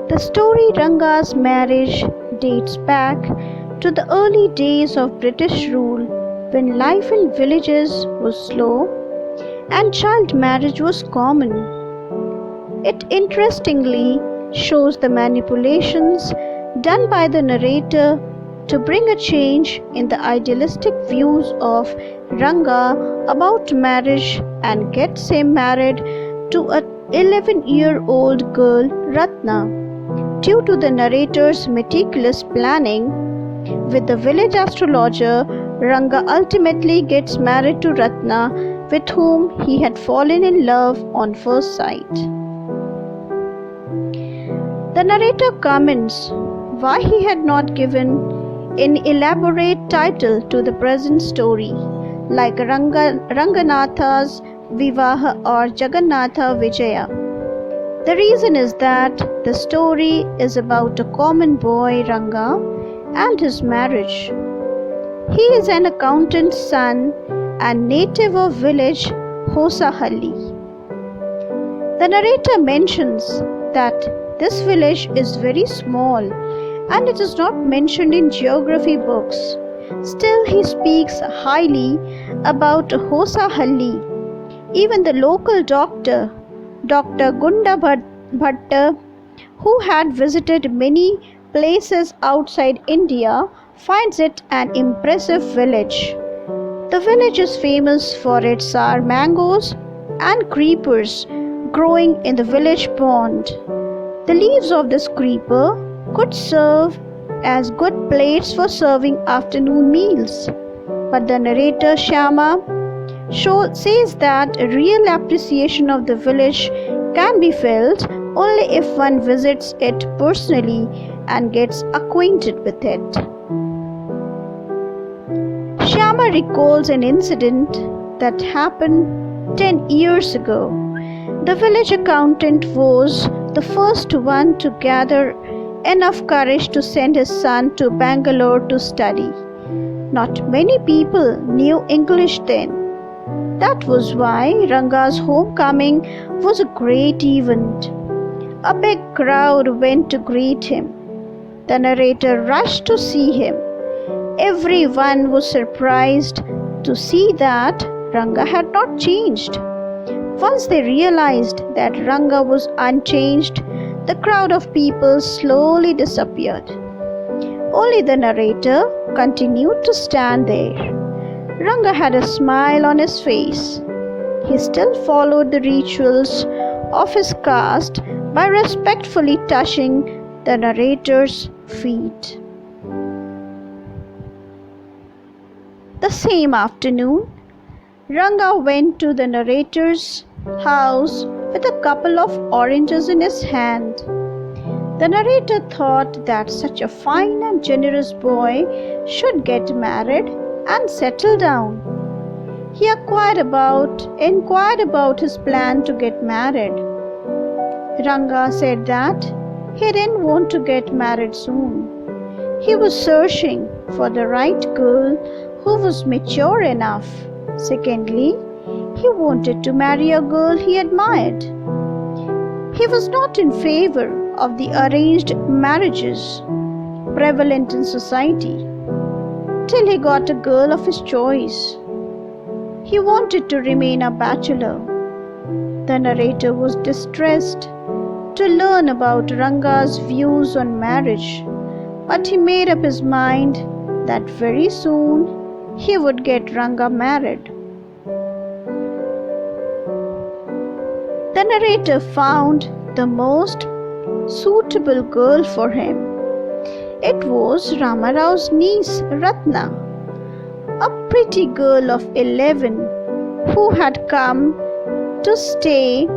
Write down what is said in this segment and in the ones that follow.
The story Ranga's marriage dates back to the early days of British rule when life in villages was slow and child marriage was common. It interestingly shows the manipulations done by the narrator to bring a change in the idealistic views of Ranga about marriage and gets him married to an 11-year-old girl Ratna. Due to the narrator's meticulous planning with the village astrologer, Ranga ultimately gets married to Ratna, with whom he had fallen in love on first sight. The narrator comments why he had not given an elaborate title to the present story, like Ranganatha's Vivaha or Jagannatha Vijaya. The reason is that the story is about a common boy, Ranga, and his marriage. He is an accountant's son and native of village Hosahalli. The narrator mentions that this village is very small and it is not mentioned in geography books. Still, he speaks highly about Hosahalli. Even the local doctor, Dr. Gunda Bhatta, who had visited many places outside India, finds it an impressive village. The village is famous for its sour mangoes and creepers growing in the village pond. The leaves of this creeper could serve as good plates for serving afternoon meals. But the narrator Shyama says that a real appreciation of the village can be felt only if one visits it personally and gets acquainted with it. Shyama recalls an incident that happened 10 years ago. The village accountant was the first one to gather enough courage to send his son to Bangalore to study. Not many people knew English then. That was why Ranga's homecoming was a great event. A big crowd went to greet him. The narrator rushed to see him. Everyone was surprised to see that Ranga had not changed. Once they realized that Ranga was unchanged, the crowd of people slowly disappeared. Only the narrator continued to stand there. Ranga had a smile on his face. He still followed the rituals of his caste by respectfully touching the narrator's feet. The same afternoon, Ranga went to the narrator's house with a couple of oranges in his hand. The narrator thought that such a fine and generous boy should get married and settle down. He inquired about his plan to get married. Ranga said that he didn't want to get married soon. He was searching for the right girl who was mature enough. Secondly, he wanted to marry a girl he admired. He was not in favor of the arranged marriages prevalent in society till he got a girl of his choice. He wanted to remain a bachelor. The narrator was distressed to learn about Ranga's views on marriage, but he made up his mind that very soon he would get Ranga married. The narrator found the most suitable girl for him. It was Ramarao's niece Ratna, a pretty girl of 11 who had come to stay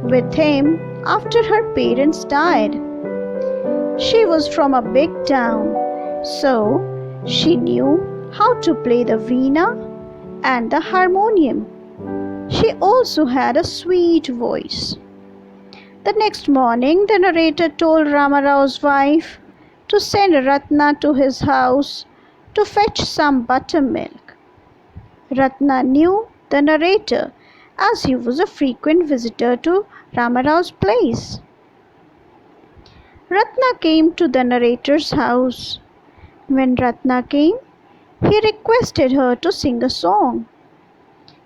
with him after her parents died. She was from a big town, so she knew how to play the veena and the harmonium. She also had a sweet voice. The next morning, the narrator told Ramarao's wife to send Ratna to his house to fetch some buttermilk. Ratna knew the narrator as he was a frequent visitor to Ramarao's place. Ratna came to the narrator's house. When Ratna came, he requested her to sing a song.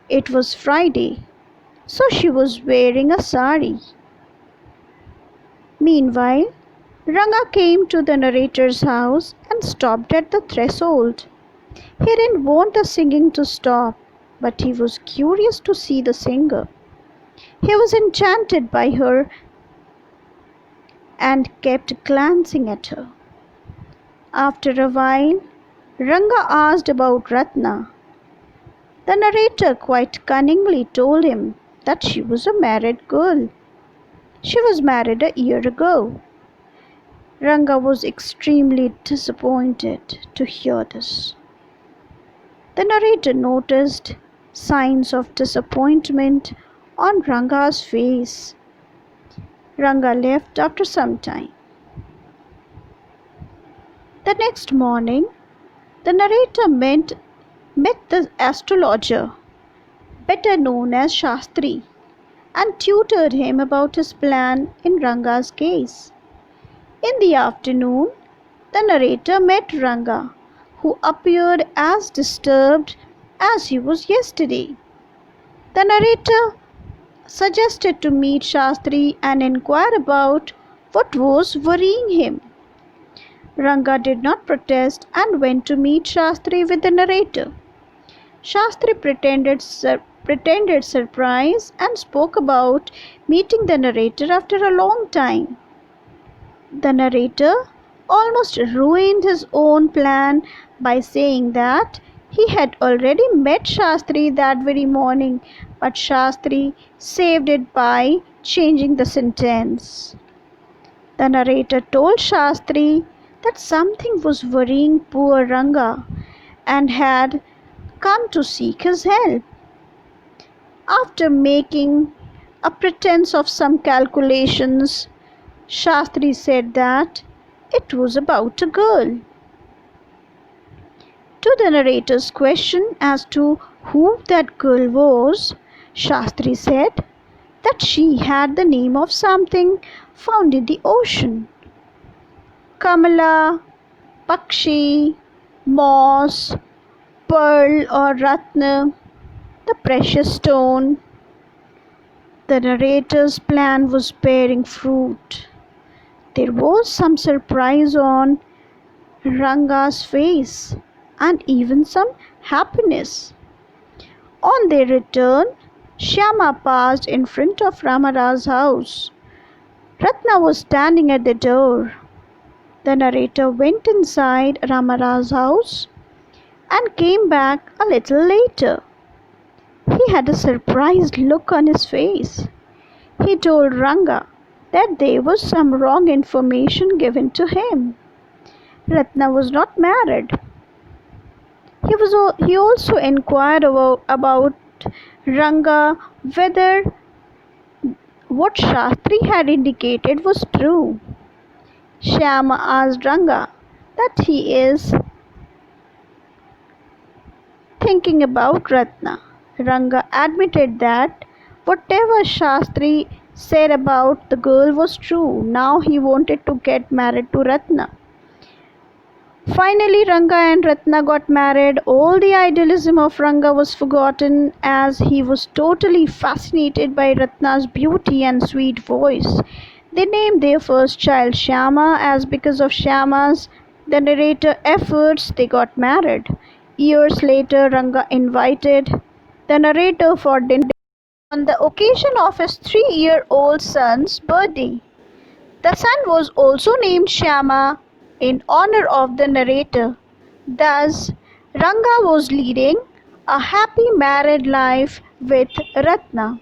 It was Friday, so she was wearing a sari. Meanwhile, Ranga came to the narrator's house and stopped at the threshold. He didn't want the singing to stop, but he was curious to see the singer. He was enchanted by her and kept glancing at her. After a while, Ranga asked about Ratna. The narrator quite cunningly told him that she was a married girl. She was married a year ago. Ranga was extremely disappointed to hear this. The narrator noticed signs of disappointment on Ranga's face. Ranga left after some time. The next morning, the narrator met the astrologer, better known as Shastri, and tutored him about his plan in Ranga's case. In the afternoon, the narrator met Ranga, who appeared as disturbed as he was yesterday. The narrator suggested to meet Shastri and inquire about what was worrying him. Ranga did not protest and went to meet Shastri with the narrator. Shastri pretended surprise and spoke about meeting the narrator after a long time. The narrator almost ruined his own plan by saying that he had already met Shastri that very morning, but Shastri saved it by changing the sentence. The narrator told Shastri that something was worrying poor Ranga and had come to seek his help. After making a pretense of some calculations, Shastri said that it was about a girl. To the narrator's question as to who that girl was, Shastri said that she had the name of something found in the ocean. Kamala, Pakshi, Moss, Pearl or Ratna, the precious stone. The narrator's plan was bearing fruit. There was some surprise on Ranga's face and even some happiness. On their return, Shyama passed in front of Ramara's house. Ratna was standing at the door. The narrator went inside Ramara's house and came back a little later. He had a surprised look on his face. He told Ranga that there was some wrong information given to him. Ratna was not married. He also inquired about Ranga whether what Shastri had indicated was true. Shyama asked Ranga that he is thinking about Ratna. Ranga admitted that whatever Shastri said about the girl was true. Now he wanted to get married to Ratna. Finally, Ranga and Ratna got married. All the idealism of Ranga was forgotten as he was totally fascinated by Ratna's beauty and sweet voice. They named their first child Shyama as because of Shyama's, the narrator, efforts they got married. Years later, Ranga invited the narrator for dinner on the occasion of his 3-year-old son's birthday. The son was also named Shyama in honor of the narrator. Thus, Ranga was leading a happy married life with Ratna.